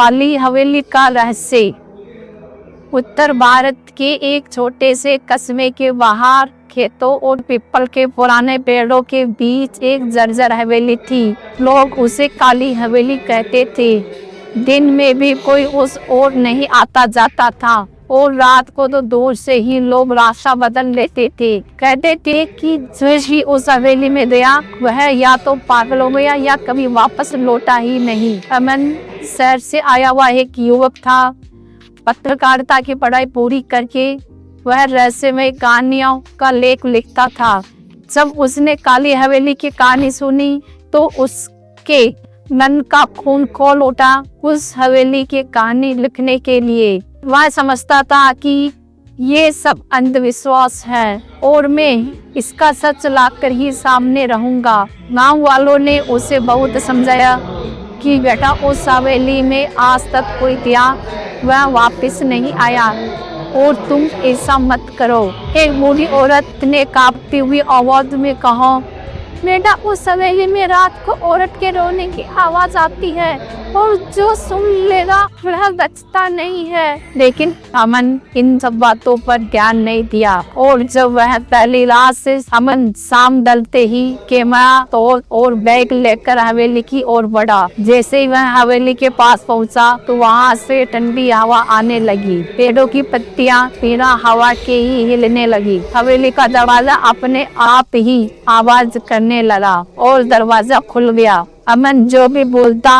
काली हवेली का रहस्य। उत्तर भारत के एक छोटे से कस्बे के बाहर खेतों और पीपल के पुराने पेड़ों के बीच एक जर्जर हवेली थी। लोग उसे काली हवेली कहते थे। दिन में भी कोई उस ओर नहीं आता जाता था और रात को तो दूर से ही लोग रास्ता बदल लेते थे। कहते थे कि जो भी उस हवेली में गया वह या तो पागल हो गया या कभी वापस लौटा ही नहीं। अमन शहर से आया हुआ एक युवक था। पत्रकारिता की पढ़ाई पूरी करके वह रहस्यमय कहानियों का लेख लिखता था। जब उसने काली हवेली की कहानी सुनी तो उसके मन का खून खौल उठा उस हवेली की कहानी लिखने के लिए। वह समझता था कि ये सब अंधविश्वास है और मैं इसका सच लाकर ही सामने रहूंगा। गांव वालों ने उसे बहुत समझाया कि बेटा उस हवेली में आज तक कोई गया वह वापस नहीं आया और तुम ऐसा मत करो। एक बूढ़ी औरत ने कांपती हुई आवाज में कहा, बेटा उस हवेली में रात को औरत के रोने की आवाज आती है और जो सुन लेगा वह बचता नहीं है। लेकिन अमन इन सब बातों पर ध्यान नहीं दिया और जब वह पहली रात से अमन शाम ढलते ही कैमरा तोड़ और बैग लेकर हवेली की ओर बढ़ा। जैसे ही वह हवेली के पास पहुंचा तो वहां से ठंडी हवा आने लगी। पेड़ों की पत्तियां बिना हवा के ही हिलने लगी। हवेली का दरवाजा अपने आप ही आवाज करने लगा और दरवाजा खुल गया। अमन जो भी बोलता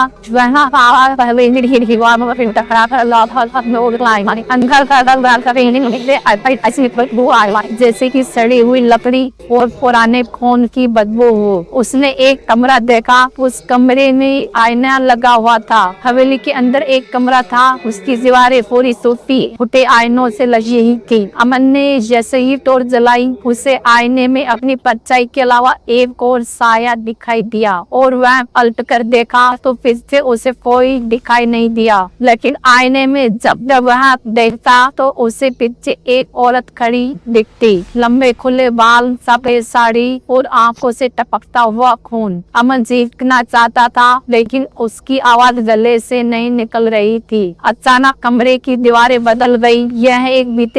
जैसे कि सड़ी हुई लकड़ी और पुराने खून की बदबू हो। उसने एक कमरा देखा। उस कमरे में आईना लगा हुआ था। हवेली के अंदर एक कमरा था। उसकी दीवारें पूरी टूटी फूटे आईनों से लगी ही थी। अमन ने जैसे ही टॉर्च जलाई उसे आईने में अपनी परछाई के अलावा एक और साया दिखाई दिया और वह पलट कर देखा तो फिर से उसे कोई दिखाई नहीं दिया। लेकिन आईने में जब वह देखता तो उसे पीछे एक औरत खड़ी दिखती। लंबे खुले बाल, सफेद साड़ी और आंखों से टपकता हुआ खून। अमन चीखना चाहता था लेकिन उसकी आवाज गले से नहीं निकल रही थी। अचानक कमरे की दीवारें बदल गई। यह एक बीते